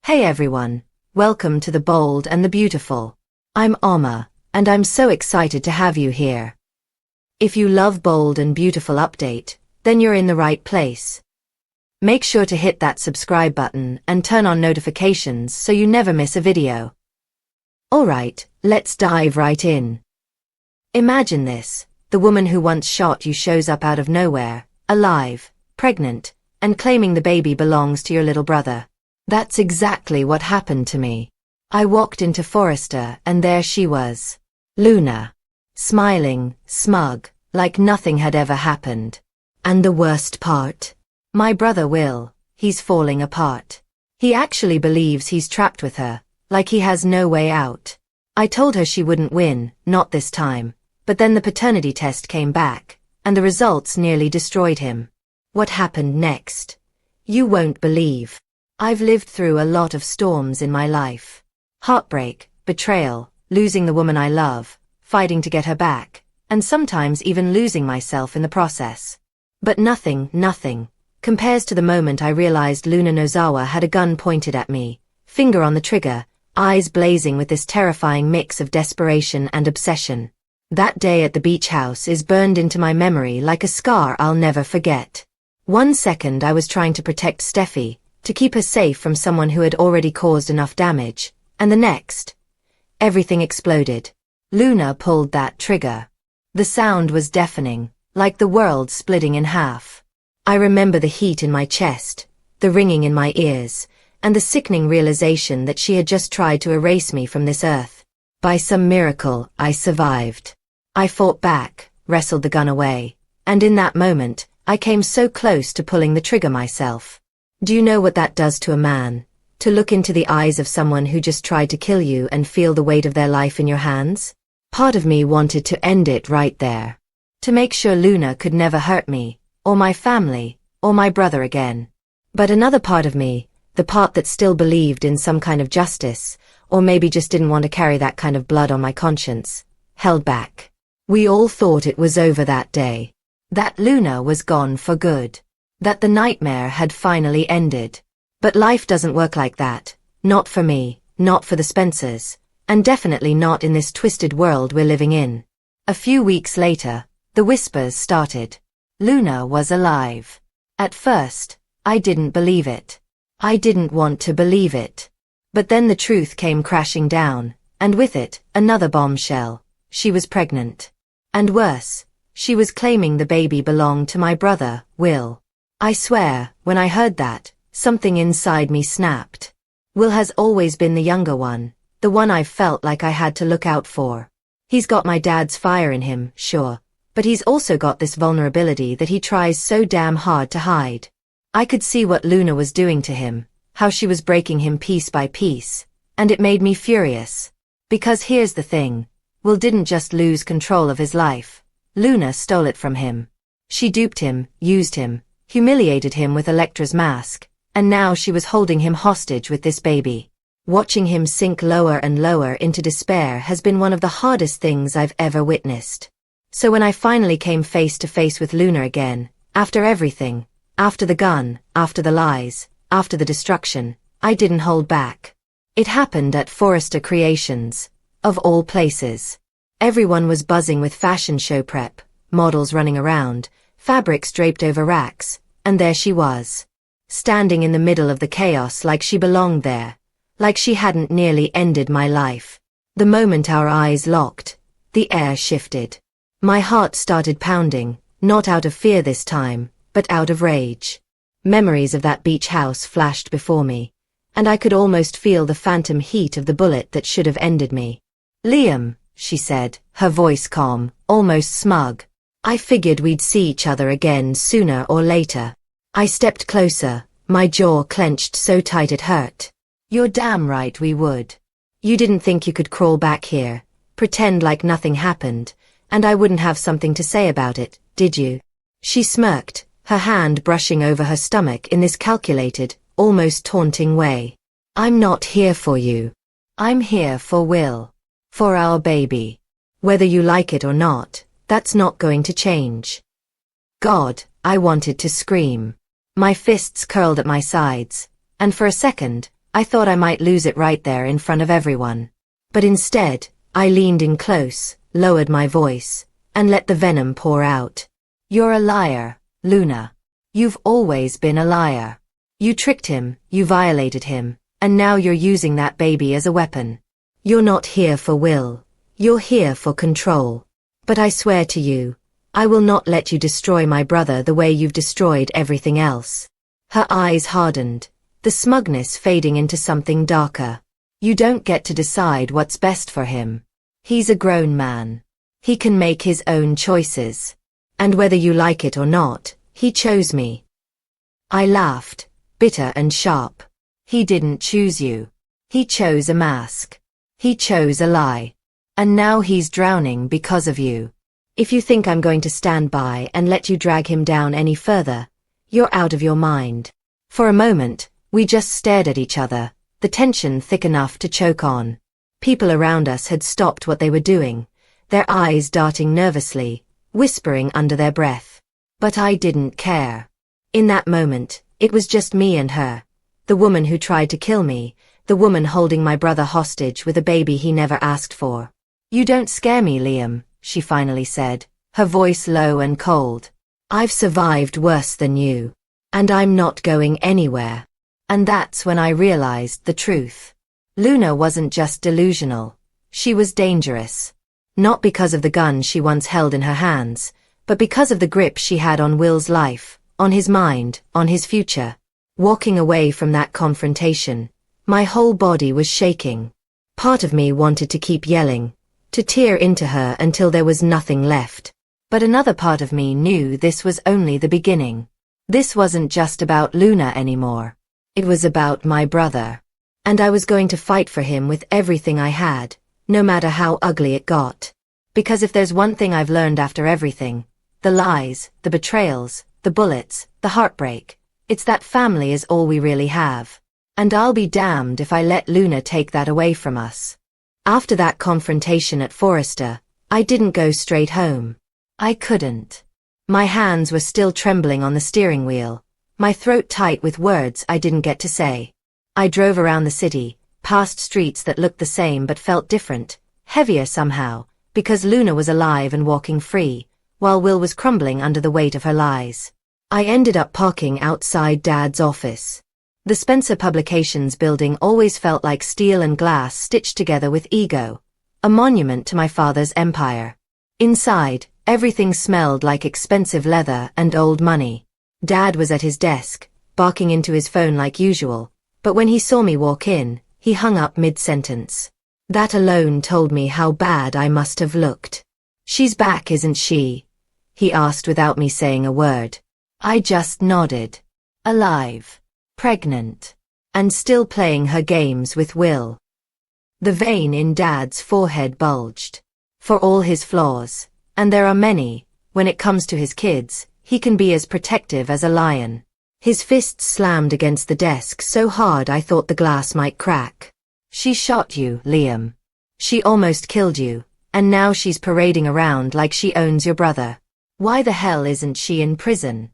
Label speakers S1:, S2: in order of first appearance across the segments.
S1: Hey everyone, welcome to The Bold and the Beautiful. I'm Oma, and I'm so excited to have you here. If you love Bold and Beautiful update, then you're in the right place. Make sure to hit that subscribe button and turn on notifications so you never miss a video. Alright, let's dive right in. Imagine this, the woman who once shot you shows up out of nowhere, alive, pregnant, and claiming the baby belongs to your little brother. That's exactly what happened to me. I walked into Forrester and there she was. Luna. Smiling, smug, like nothing had ever happened. And the worst part? My brother Will, he's falling apart. He actually believes he's trapped with her, like he has no way out. I told her she wouldn't win, not this time, but then the paternity test came back, and the results nearly destroyed him. What happened next? You won't believe. I've lived through a lot of storms in my life. Heartbreak, betrayal, losing the woman I love, fighting to get her back, and sometimes even losing myself in the process. But nothing compares to the moment I realized Luna Nozawa had a gun pointed at me, finger on the trigger, eyes blazing with this terrifying mix of desperation and obsession. That day at the beach house is burned into my memory like a scar I'll never forget. 1 second I was trying to protect Steffi, to keep her safe from someone who had already caused enough damage, and the next, everything exploded. Luna pulled that trigger. The sound was deafening, like the world splitting in half. I remember the heat in my chest, the ringing in my ears, and the sickening realization that she had just tried to erase me from this earth. By some miracle, I survived. I fought back, wrestled the gun away, and in that moment, I came so close to pulling the trigger myself. Do you know what that does to a man? To look into the eyes of someone who just tried to kill you and feel the weight of their life in your hands? Part of me wanted to end it right there. To make sure Luna could never hurt me, or my family, or my brother again. But another part of me, the part that still believed in some kind of justice, or maybe just didn't want to carry that kind of blood on my conscience, held back. We all thought it was over that day. That Luna was gone for good. That the nightmare had finally ended. But life doesn't work like that. Not for me, not for the Spencers, and definitely not in this twisted world we're living in. A few weeks later, the whispers started. Luna was alive. At first, I didn't believe it. I didn't want to believe it. But then the truth came crashing down, and with it, another bombshell. She was pregnant. And worse, she was claiming the baby belonged to my brother, Will. I swear, when I heard that, something inside me snapped. Will has always been the younger one, the one I've felt like I had to look out for. He's got my dad's fire in him, sure, but he's also got this vulnerability that he tries so damn hard to hide. I could see what Luna was doing to him, how she was breaking him piece by piece, and it made me furious. Because here's the thing, Will didn't just lose control of his life. Luna stole it from him. She duped him, used him, humiliated him with Elektra's mask, and now she was holding him hostage with this baby. Watching him sink lower and lower into despair has been one of the hardest things I've ever witnessed. So when I finally came face to face with Luna again, after everything, after the gun, after the lies, after the destruction, I didn't hold back. It happened at Forrester Creations, of all places. Everyone was buzzing with fashion show prep, models running around, fabrics draped over racks, and there she was. Standing in the middle of the chaos like she belonged there, like she hadn't nearly ended my life. The moment our eyes locked, the air shifted. My heart started pounding, not out of fear this time, but out of rage. Memories of that beach house flashed before me, and I could almost feel the phantom heat of the bullet that should have ended me. Liam, she said, her voice calm, almost smug. I figured we'd see each other again sooner or later. I stepped closer, my jaw clenched so tight it hurt. You're damn right we would. You didn't think you could crawl back here, pretend like nothing happened, and I wouldn't have something to say about it, did you? She smirked, her hand brushing over her stomach in this calculated, almost taunting way. I'm not here for you. I'm here for Will. For our baby. Whether you like it or not, that's not going to change. God, I wanted to scream. My fists curled at my sides, and for a second, I thought I might lose it right there in front of everyone. But instead, I leaned in close, lowered my voice, and let the venom pour out. You're a liar, Luna. You've always been a liar. You tricked him, you violated him, and now you're using that baby as a weapon. You're not here for Will. You're here for control. But I swear to you, I will not let you destroy my brother the way you've destroyed everything else. Her eyes hardened, the smugness fading into something darker. You don't get to decide what's best for him. He's a grown man. He can make his own choices. And whether you like it or not, he chose me. I laughed, bitter and sharp. He didn't choose you. He chose a mask. He chose a lie. And now he's drowning because of you. If you think I'm going to stand by and let you drag him down any further, you're out of your mind. For a moment, we just stared at each other, the tension thick enough to choke on. People around us had stopped what they were doing, their eyes darting nervously, whispering under their breath. But I didn't care. In that moment, it was just me and her. The woman who tried to kill me, the woman holding my brother hostage with a baby he never asked for. You don't scare me, Liam, she finally said, her voice low and cold. I've survived worse than you. And I'm not going anywhere. And that's when I realized the truth. Luna wasn't just delusional. She was dangerous. Not because of the gun she once held in her hands, but because of the grip she had on Will's life, on his mind, on his future. Walking away from that confrontation, my whole body was shaking. Part of me wanted to keep yelling, to tear into her until there was nothing left. But another part of me knew this was only the beginning. This wasn't just about Luna anymore. It was about my brother. And I was going to fight for him with everything I had, no matter how ugly it got. Because if there's one thing I've learned after everything, the lies, the betrayals, the bullets, the heartbreak, it's that family is all we really have. And I'll be damned if I let Luna take that away from us. After that confrontation at Forrester, I didn't go straight home. I couldn't. My hands were still trembling on the steering wheel, my throat tight with words I didn't get to say. I drove around the city, past streets that looked the same but felt different, heavier somehow, because Luna was alive and walking free, while Will was crumbling under the weight of her lies. I ended up parking outside Dad's office. The Spencer Publications building always felt like steel and glass stitched together with ego, a monument to my father's empire. Inside, everything smelled like expensive leather and old money. Dad was at his desk, barking into his phone like usual, but when he saw me walk in, he hung up mid-sentence. That alone told me how bad I must have looked. She's back, isn't she? He asked without me saying a word. I just nodded. Alive. Pregnant. And still playing her games with Will. The vein in Dad's forehead bulged. For all his flaws, and there are many, when it comes to his kids, he can be as protective as a lion. His fists slammed against the desk so hard I thought the glass might crack. She shot you, Liam. She almost killed you, and now she's parading around like she owns your brother. Why the hell isn't she in prison?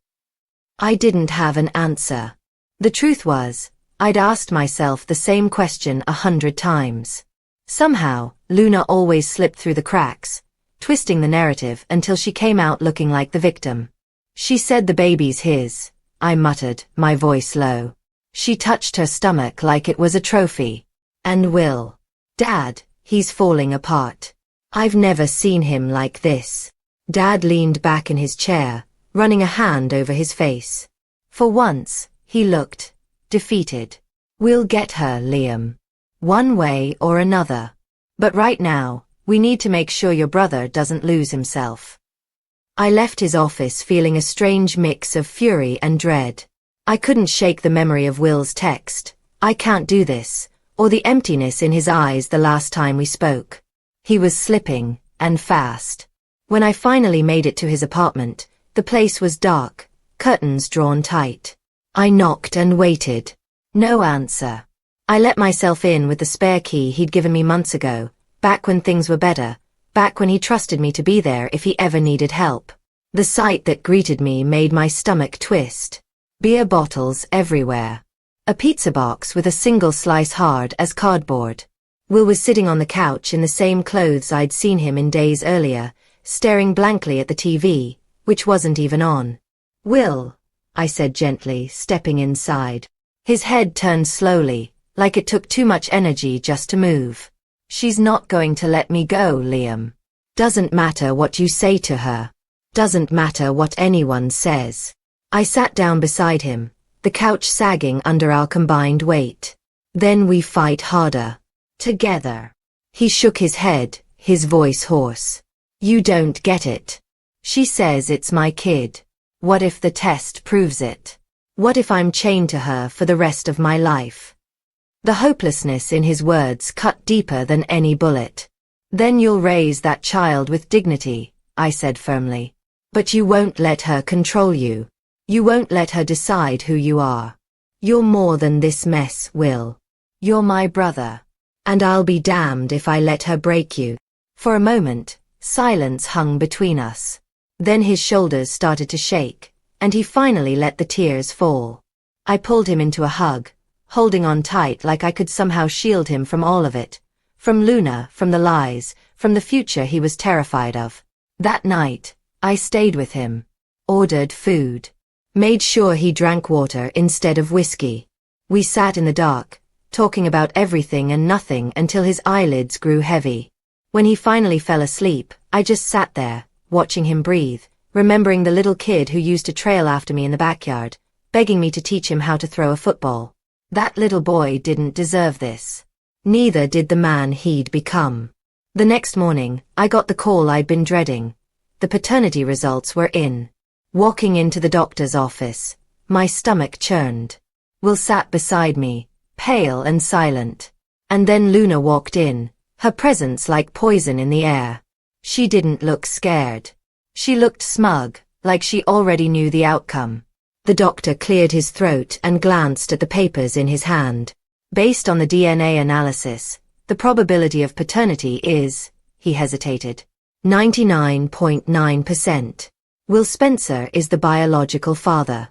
S1: I didn't have an answer. The truth was, I'd asked myself the same question 100 times. Somehow, Luna always slipped through the cracks, twisting the narrative until she came out looking like the victim. She said the baby's his, I muttered, my voice low. She touched her stomach like it was a trophy. And Will. Dad, he's falling apart. I've never seen him like this. Dad leaned back in his chair, running a hand over his face. For once, he looked defeated. We'll get her, Liam. One way or another. But right now, we need to make sure your brother doesn't lose himself. I left his office feeling a strange mix of fury and dread. I couldn't shake the memory of Will's text, I can't do this, or the emptiness in his eyes the last time we spoke. He was slipping, and fast. When I finally made it to his apartment, the place was dark, curtains drawn tight. I knocked and waited. No answer. I let myself in with the spare key he'd given me months ago, back when things were better, back when he trusted me to be there if he ever needed help. The sight that greeted me made my stomach twist. Beer bottles everywhere. A pizza box with a single slice hard as cardboard. Will was sitting on the couch in the same clothes I'd seen him in days earlier, staring blankly at the TV, which wasn't even on. "Will," I said gently, stepping inside. His head turned slowly, like it took too much energy just to move. "She's not going to let me go, Liam. Doesn't matter what you say to her. Doesn't matter what anyone says." I sat down beside him, the couch sagging under our combined weight. "Then we fight harder. Together." He shook his head, his voice hoarse. "You don't get it. She says it's my kid. What if the test proves it? What if I'm chained to her for the rest of my life?" The hopelessness in his words cut deeper than any bullet. "Then you'll raise that child with dignity," I said firmly. "But you won't let her control you. You won't let her decide who you are. You're more than this mess, Will. You're my brother. And I'll be damned if I let her break you." For a moment, silence hung between us. Then his shoulders started to shake, and he finally let the tears fall. I pulled him into a hug, holding on tight like I could somehow shield him from all of it. From Luna, from the lies, from the future he was terrified of. That night, I stayed with him. Ordered food. Made sure he drank water instead of whiskey. We sat in the dark, talking about everything and nothing until his eyelids grew heavy. When he finally fell asleep, I just sat there, watching him breathe, remembering the little kid who used to trail after me in the backyard, begging me to teach him how to throw a football. That little boy didn't deserve this. Neither did the man he'd become. The next morning, I got the call I'd been dreading. The paternity results were in. Walking into the doctor's office, my stomach churned. Will sat beside me, pale and silent. And then Luna walked in, her presence like poison in the air. She didn't look scared. She looked smug, like she already knew the outcome. The doctor cleared his throat and glanced at the papers in his hand. "Based on the DNA analysis, the probability of paternity is," he hesitated, 99.9%. "Will Spencer is the biological father."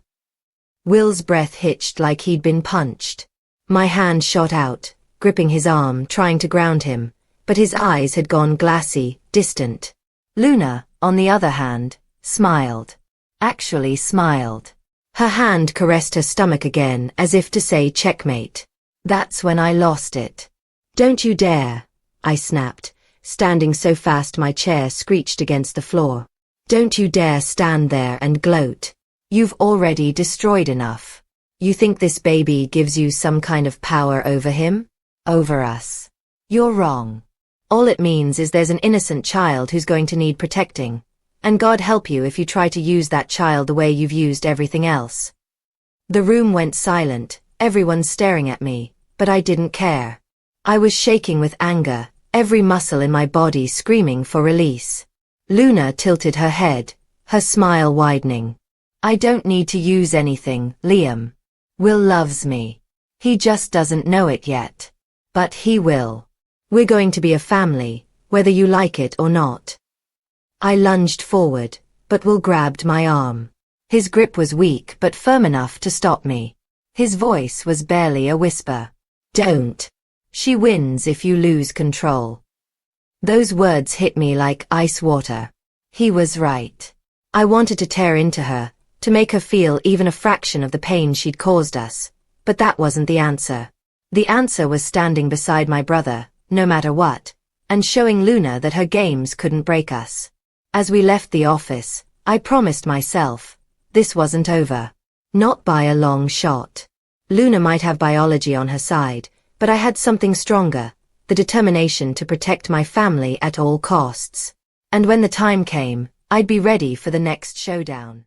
S1: Will's breath hitched like he'd been punched. My hand shot out, gripping his arm, trying to ground him, but his eyes had gone glassy, distant. Luna, on the other hand, smiled. Actually smiled. Her hand caressed her stomach again as if to say checkmate. That's when I lost it. "Don't you dare," I snapped, standing so fast my chair screeched against the floor. "Don't you dare stand there and gloat. You've already destroyed enough. You think this baby gives you some kind of power over him? Over us? You're wrong. All it means is there's an innocent child who's going to need protecting. And God help you if you try to use that child the way you've used everything else." The room went silent, everyone staring at me, but I didn't care. I was shaking with anger, every muscle in my body screaming for release. Luna tilted her head, her smile widening. "I don't need to use anything, Liam. Will loves me. He just doesn't know it yet. But he will. We're going to be a family, whether you like it or not." I lunged forward, but Will grabbed my arm. His grip was weak but firm enough to stop me. His voice was barely a whisper. "Don't. She wins if you lose control." Those words hit me like ice water. He was right. I wanted to tear into her, to make her feel even a fraction of the pain she'd caused us. But that wasn't the answer. The answer was standing beside my brother, no matter what, and showing Luna that her games couldn't break us. As we left the office, I promised myself, this wasn't over. Not by a long shot. Luna might have biology on her side, but I had something stronger, the determination to protect my family at all costs. And when the time came, I'd be ready for the next showdown.